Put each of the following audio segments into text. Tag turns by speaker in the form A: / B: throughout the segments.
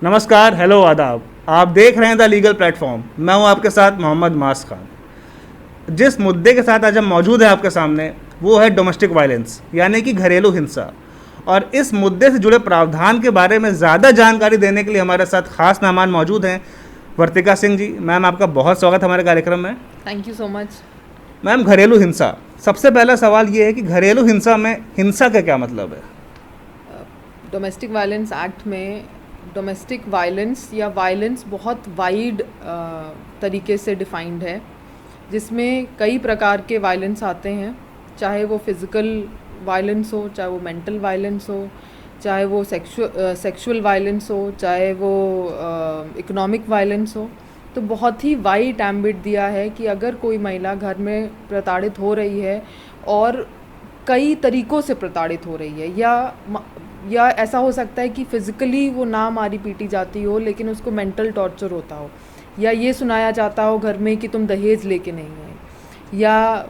A: नमस्कार, हेलो, आदाब। आप देख रहे हैं द लीगल प्लेटफॉर्म। मैं हूं आपके साथ मोहम्मद मास खान। जिस मुद्दे के साथ आज हम मौजूद हैं आपके सामने, वो है डोमेस्टिक वायलेंस, यानी कि घरेलू हिंसा। और इस मुद्दे से जुड़े प्रावधान के बारे में ज़्यादा जानकारी देने के लिए हमारे साथ खास मेहमान मौजूद हैं, वर्तिका सिंह जी। मैम, आपका बहुत स्वागत हमारे कार्यक्रम में।
B: Thank you so much.
A: Ma'am, घरेलू हिंसा, सबसे पहला सवाल ये है कि घरेलू हिंसा में हिंसा का क्या मतलब है?
B: डोमेस्टिक वायलेंस एक्ट में डोमेस्टिक वायलेंस या वायलेंस बहुत वाइड तरीके से डिफाइंड है, जिसमें कई प्रकार के वायलेंस आते हैं, चाहे वो फिज़िकल वायलेंस हो, चाहे वो मेंटल वायलेंस हो, चाहे वो सेक्सुअल वायलेंस हो, चाहे वो इकोनॉमिक वायलेंस हो। तो बहुत ही वाइड एम्बिट दिया है कि अगर कोई महिला घर में प्रताड़ित हो रही है और कई तरीक़ों से प्रताड़ित हो रही है, या ऐसा हो सकता है कि फ़िज़िकली वो ना मारी पीटी जाती हो लेकिन उसको मेंटल टॉर्चर होता हो, या ये सुनाया जाता हो घर में कि तुम दहेज लेके नहीं आए, या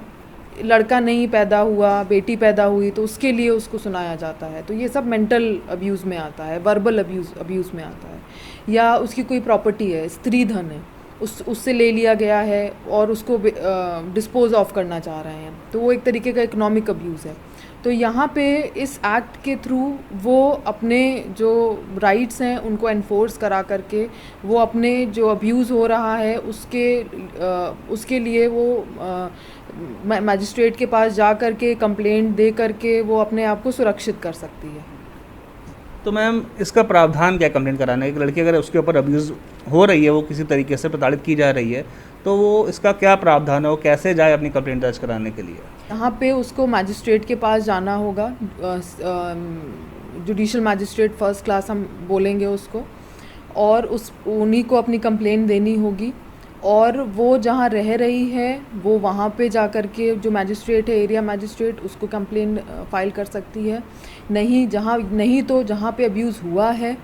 B: लड़का नहीं पैदा हुआ, बेटी पैदा हुई तो उसके लिए उसको सुनाया जाता है। तो ये सब मेंटल अब्यूज़ में आता है, वर्बल अब्यूज़ में आता है। या उसकी कोई प्रॉपर्टी है, स्त्री धन है, उससे ले लिया गया है और उसको डिस्पोज ऑफ करना चाह रहे हैं, तो वो एक तरीके का इकोनॉमिक अब्यूज़ है। तो यहाँ पे इस एक्ट के थ्रू वो अपने जो राइट्स हैं उनको एनफोर्स करा करके वो अपने जो अब्यूज़ हो रहा है उसके लिए वो मैजिस्ट्रेट के पास जा कर के कंप्लेंट दे करके वो अपने आप को सुरक्षित कर सकती है।
A: तो मैम, इसका प्रावधान क्या कंप्लेंट कराने? एक लड़की अगर उसके ऊपर अब्यूज़ हो रही है, वो किसी तरीके से प्रताड़ित की जा रही है, तो वो इसका क्या प्रावधान है? वो कैसे जाए अपनी कंप्लेंट दर्ज कराने के लिए?
B: यहाँ पे उसको मैजिस्ट्रेट के पास जाना होगा, जुडिशल मैजिस्ट्रेट फर्स्ट क्लास हम बोलेंगे उसको, और उन्हीं को अपनी कंप्लेंट देनी होगी। और वो जहाँ रह रही है वो वहाँ पे जा कर के जो मैजिस्ट्रेट है, एरिया मैजिस्ट्रेट, उसको कंप्लेंट फ़ाइल कर सकती है। नहीं तो जहाँ पे अब्यूज़ हुआ है,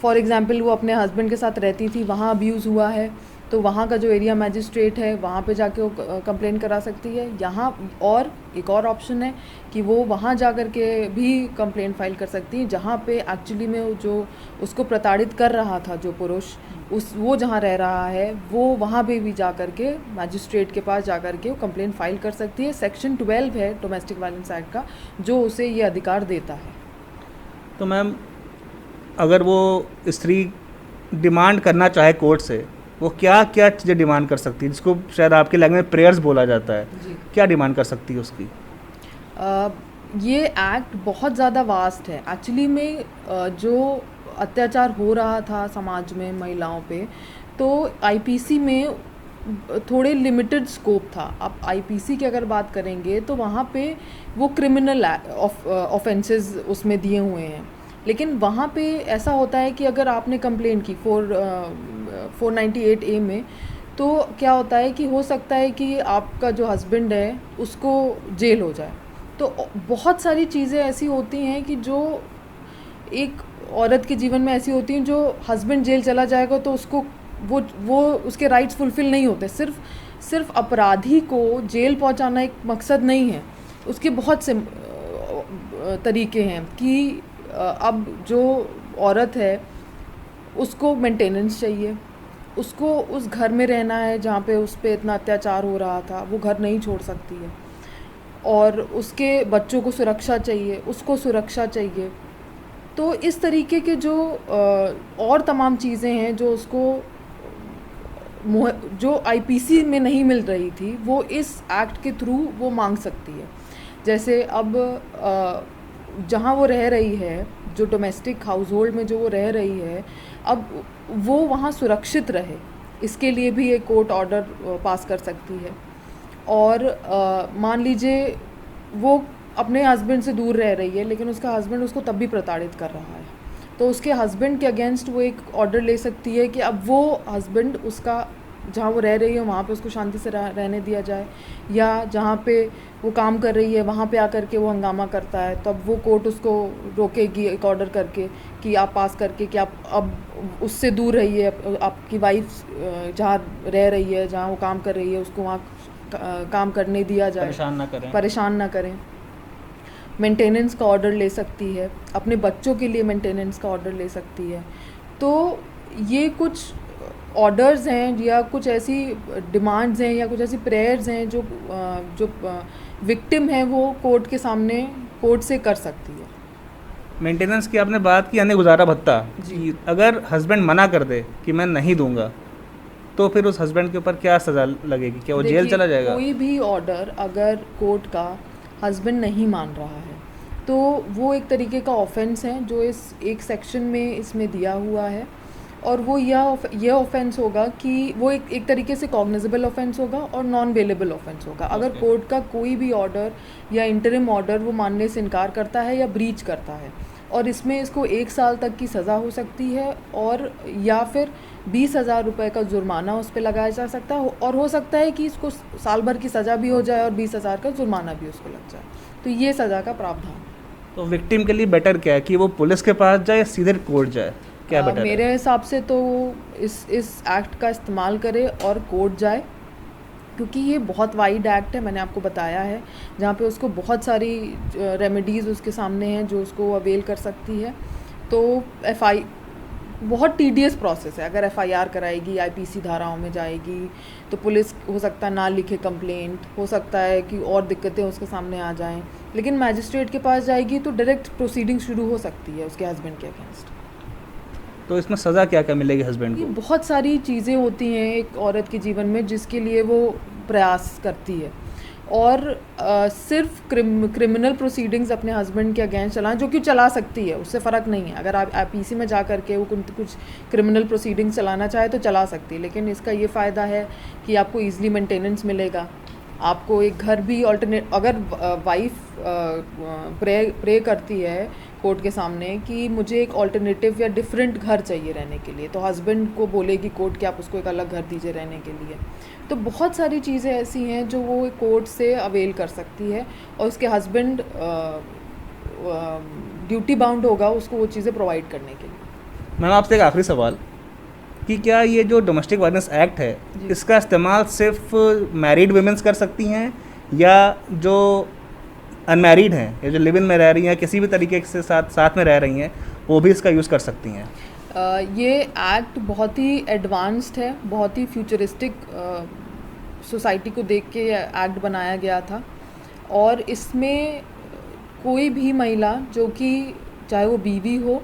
B: फॉर एग्ज़ाम्पल वो अपने हस्बैंड के साथ रहती थी, वहाँ अब्यूज़ हुआ है, तो वहाँ का जो एरिया मैजिस्ट्रेट है वहाँ पे जाके वो कंप्लेंट करा सकती है। यहाँ और एक और ऑप्शन है कि वो वहाँ जा कर के भी कंप्लेंट फाइल कर सकती है, जहाँ पे एक्चुअली में जो उसको प्रताड़ित कर रहा था जो पुरुष, वो जहाँ रह रहा है वो वहाँ पे भी जा कर के मैजिस्ट्रेट के पास जा कर के वो कंप्लेंट फाइल कर सकती है। सेक्शन 12 है डोमेस्टिक वायलेंस एक्ट का, जो उसे ये अधिकार देता है।
A: तो मैम, अगर वो स्त्री डिमांड करना चाहे कोर्ट से, वो क्या क्या चीज़ें डिमांड कर सकती है, जिसको शायद आपके लैंग्वेज में प्रेयर्स बोला जाता है? क्या डिमांड कर सकती है उसकी?
B: ये एक्ट बहुत ज़्यादा वास्ट है एक्चुअली में। जो अत्याचार हो रहा था समाज में महिलाओं पे, तो आईपीसी में थोड़े लिमिटेड स्कोप था। अब आईपीसी की अगर बात करेंगे तो वहाँ पे वो क्रिमिनल ऑफेंसेस उसमें दिए हुए हैं, लेकिन वहाँ पे ऐसा होता है कि अगर आपने कंप्लेंट की 498A में, तो क्या होता है कि हो सकता है कि आपका जो हस्बैंड है उसको जेल हो जाए। तो बहुत सारी चीज़ें ऐसी होती हैं कि जो एक औरत के जीवन में ऐसी होती हैं, जो हस्बैंड जेल चला जाएगा तो उसको वो उसके राइट्स फुलफ़िल नहीं होते। सिर्फ अपराधी को जेल पहुंचाना एक मकसद नहीं है, उसके बहुत से तरीके हैं कि अब जो औरत है उसको मेंटेनेंस चाहिए, उसको उस घर में रहना है जहाँ पे उस पे इतना अत्याचार हो रहा था, वो घर नहीं छोड़ सकती है, और उसके बच्चों को सुरक्षा चाहिए, उसको सुरक्षा चाहिए। तो इस तरीके के जो और तमाम चीज़ें हैं जो उसको जो आईपीसी में नहीं मिल रही थी, वो इस एक्ट के थ्रू वो मांग सकती है। जैसे अब जहाँ वो रह रही है, जो डोमेस्टिक हाउस होल्ड में जो वो रह रही है, अब वो वहाँ सुरक्षित रहे, इसके लिए भी एक कोर्ट ऑर्डर पास कर सकती है। और मान लीजिए वो अपने हस्बैंड से दूर रह रही है, लेकिन उसका हस्बैंड उसको तब भी प्रताड़ित कर रहा है, तो उसके हस्बैंड के अगेंस्ट वो एक ऑर्डर ले सकती है कि अब वो हस्बैंड उसका जहाँ वो रह रही है वहाँ पे उसको शांति से रहने दिया जाए, या जहाँ पे वो काम कर रही है वहाँ पे आकर के वो हंगामा करता है, तब वो कोर्ट उसको रोकेगी एक ऑर्डर करके कि आप पास करके कि आप अब उससे दूर रहिए, आपकी वाइफ जहाँ रह रही है, जहाँ वो काम कर रही है, उसको वहाँ काम करने दिया जाए,
A: परेशान ना करें।
B: परेशान ना करें। मेंटेनेंस का ऑर्डर ले सकती है, अपने बच्चों के लिए मेंटेनेंस का ऑर्डर ले सकती है। तो ये कुछ ऑर्डर्स हैं या कुछ ऐसी डिमांड्स हैं या कुछ ऐसी प्रेयर्स हैं जो विक्टिम है वो कोर्ट के सामने कोर्ट से कर सकती है।
A: मेंटेनेंस की आपने बात की, यानी गुजारा भत्ता।
B: जी।
A: कि अगर हस्बैंड मना कर दे कि मैं नहीं दूंगा, तो फिर उस हस्बैंड के ऊपर क्या सज़ा लगेगी? क्या वो जेल
B: देखिए,
A: चला जाएगा?
B: कोई भी ऑर्डर अगर कोर्ट का हस्बैंड नहीं मान रहा है तो वो एक तरीके का ऑफेंस है जो इस एक सेक्शन में इसमें दिया हुआ है, और वो यह ऑफेंस होगा कि वो एक तरीके से कॉग्निजेबल ऑफेंस होगा और नॉन बेलेबल ऑफेंस होगा। अगर
A: Okay.
B: कोर्ट का कोई भी ऑर्डर या इंटरिम ऑर्डर वो मानने से इनकार करता है या ब्रीच करता है, और इसमें इसको 1 साल तक की सज़ा हो सकती है, और या फिर 20,000 रुपये का जुर्माना उस पर लगाया जा सकता है, और हो सकता है कि इसको साल भर की सज़ा भी हो जाए और 20,000 का जुर्माना भी उसको लग जाए। तो ये सज़ा का प्रावधान।
A: तो विक्टिम के लिए बेटर क्या है, कि वो पुलिस के पास जाए या सीधे कोर्ट जाए? क्या बेटर
B: मेरे
A: है?
B: हिसाब से तो इस एक्ट का इस्तेमाल करे और कोर्ट जाए, क्योंकि ये बहुत वाइड एक्ट है, मैंने आपको बताया है, जहाँ पे उसको बहुत सारी रेमेडीज़ उसके सामने हैं जो उसको अवेल कर सकती है। तो बहुत टीडियस प्रोसेस है। अगर एफआईआर कराएगी, आईपीसी धाराओं में जाएगी, तो पुलिस हो सकता है ना लिखे कंप्लेंट, हो सकता है कि और दिक्कतें उसके सामने आ जाएं, लेकिन मैजिस्ट्रेट के पास जाएगी तो डायरेक्ट प्रोसीडिंग शुरू हो सकती है उसके हस्बैंड के अगेंस्ट।
A: तो इसमें सज़ा क्या क्या मिलेगी हस्बैंड
B: ये
A: को?
B: बहुत सारी चीज़ें होती हैं एक औरत के जीवन में जिसके लिए वो प्रयास करती है, और सिर्फ क्रिमिनल प्रोसीडिंग्स अपने हस्बैंड के अगेंस्ट चलाएं, जो कि चला सकती है, उससे फ़र्क नहीं है। अगर आप आईपीसी में जा करके वो कुछ क्रिमिनल प्रोसीडिंग्स चलाना चाहे तो चला सकती है, लेकिन इसका ये फ़ायदा है कि आपको ईजिली मेंटेनेंस मिलेगा, आपको एक घर भी अल्टरनेट, अगर वाइफ प्रे करती है कोर्ट के सामने कि मुझे एक अल्टरनेटिव या डिफरेंट घर चाहिए रहने के लिए, तो हस्बैंड को बोलेगी कोर्ट कि आप उसको एक अलग घर दीजिए रहने के लिए। तो बहुत सारी चीज़ें ऐसी हैं जो वो कोर्ट से अवेल कर सकती है, और उसके हस्बैंड ड्यूटी बाउंड होगा उसको वो चीज़ें प्रोवाइड करने के लिए।
A: मैम, आपसे एक आखिरी सवाल, कि क्या ये जो डोमेस्टिक वायलेंस एक्ट है,
B: जी।
A: इसका इस्तेमाल सिर्फ मैरिड वुमेन्स कर सकती हैं, या जो अनमैरिड हैं या जो लिव इन में रह रही हैं, किसी भी तरीके से साथ में रह रही हैं, वो भी इसका यूज़ कर सकती हैं?
B: ये एक्ट बहुत ही एडवांस्ड है, बहुत ही फ्यूचरिस्टिक सोसाइटी को देख के ये एक्ट बनाया गया था, और इसमें कोई भी महिला जो कि चाहे वो बीवी हो,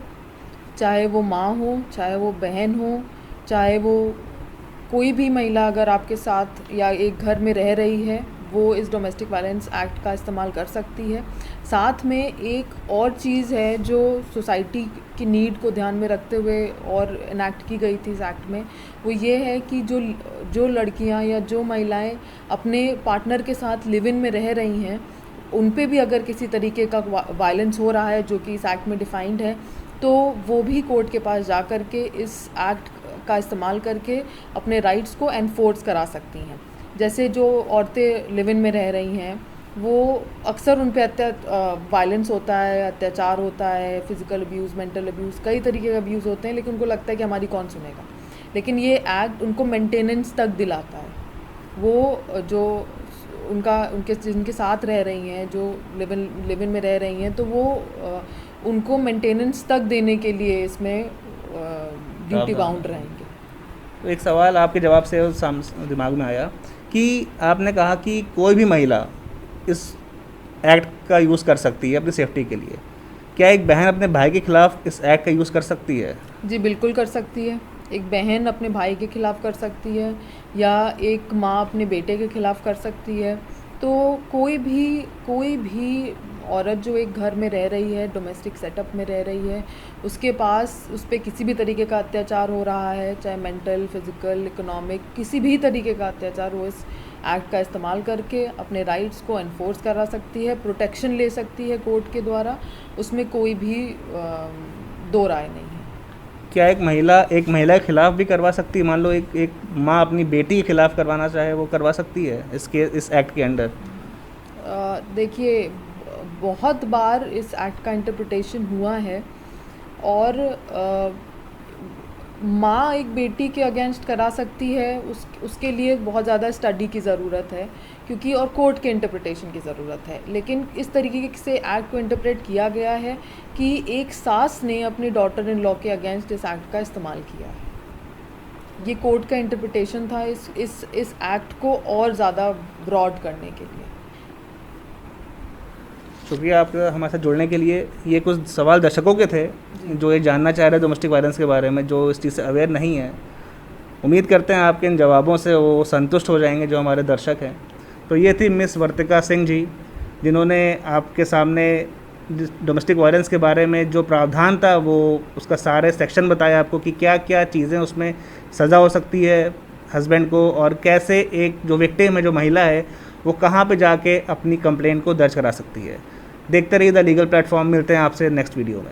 B: चाहे वो माँ हो, चाहे वो बहन हो, चाहे वो कोई भी महिला अगर आपके साथ या एक घर में रह रही है, वो इस डोमेस्टिक वायलेंस एक्ट का इस्तेमाल कर सकती है। साथ में एक और चीज़ है जो सोसाइटी की नीड को ध्यान में रखते हुए और इनैक्ट की गई थी इस एक्ट में, वो ये है कि जो लड़कियां या जो महिलाएं अपने पार्टनर के साथ लिव इन में रह रही हैं, उन पे भी अगर किसी तरीके का वायलेंस हो रहा है जो कि इस एक्ट में डिफाइंड है, तो वो भी कोर्ट के पास जा कर के इस एक्ट का इस्तेमाल करके अपने राइट्स को एनफोर्स करा सकती हैं। जैसे जो औरतें लिव इन में रह रही हैं, वो अक्सर उन पे वायलेंस होता है, अत्याचार होता है, फिज़िकल अब्यूज़, मेंटल अब्यूज़, कई तरीके का अब्यूज़ होते हैं, लेकिन उनको लगता है कि हमारी कौन सुनेगा। लेकिन ये एक्ट उनको मेंटेनेंस तक दिलाता है। वो जो जिनके साथ रह रही हैं, जो लिव इन में रह रही हैं, तो वो उनको मेंटेनेंस तक देने के लिए इसमें ड्यूटी बाउंड रहेंगे।
A: तो एक सवाल आपके जवाब से दिमाग में आया कि आपने कहा कि कोई भी महिला इस एक्ट का यूज़ कर सकती है अपनी सेफ्टी के लिए। क्या एक बहन अपने भाई के खिलाफ इस एक्ट का यूज़ कर सकती है?
B: जी बिल्कुल कर सकती है। एक बहन अपने भाई के खिलाफ़ कर सकती है, या एक माँ अपने बेटे के खिलाफ़ कर सकती है। तो कोई भी औरत जो एक घर में रह रही है, डोमेस्टिक सेटअप में रह रही है, उसके पास उस पर किसी भी तरीके का अत्याचार हो रहा है, चाहे मेंटल, फिज़िकल, इकोनॉमिक, किसी भी तरीके का अत्याचार हो, इस एक्ट का इस्तेमाल करके अपने राइट्स को एनफोर्स करा सकती है, प्रोटेक्शन ले सकती है कोर्ट के द्वारा। उसमें कोई भी दो राय नहीं है।
A: क्या एक महिला के खिलाफ भी करवा सकती है? मान लो एक माँ अपनी बेटी के खिलाफ करवाना चाहे, वो करवा सकती है इस एक्ट के अंडर?
B: देखिए, बहुत बार इस एक्ट का इंटरप्रिटेशन हुआ है, और माँ एक बेटी के अगेंस्ट करा सकती है, उसके लिए बहुत ज़्यादा स्टडी की ज़रूरत है, क्योंकि और कोर्ट के इंटरप्रिटेशन की ज़रूरत है। लेकिन इस तरीके से एक्ट को इंटरप्रेट किया गया है कि एक सास ने अपनी डॉटर इन लॉ के अगेंस्ट इस एक्ट का इस्तेमाल किया है। ये कोर्ट का इंटरप्रिटेशन था इस एक्ट को और ज़्यादा ब्रॉड करने के लिए।
A: शुक्रिया आपका हमारे साथ जुड़ने के लिए। ये कुछ सवाल दर्शकों के थे जो ये जानना चाह रहे हैं डोमेस्टिक वायलेंस के बारे में, जो इस चीज़ से अवेयर नहीं है। उम्मीद करते हैं आपके इन जवाबों से वो संतुष्ट हो जाएंगे जो हमारे दर्शक हैं। तो ये थी मिस वर्तिका सिंह जी, जिन्होंने आपके सामने डोमेस्टिक वायलेंस के बारे में जो प्रावधान था वो उसका सारे सेक्शन बताया आपको कि क्या क्या चीज़ें उसमें सज़ा हो सकती है हस्बैंड को, और कैसे एक जो विक्टिम है, जो महिला है, वो कहाँ पे जाके अपनी कंप्लेंट को दर्ज करा सकती है। देखते रहिए द लीगल प्लेटफॉर्म। मिलते हैं आपसे नेक्स्ट वीडियो में।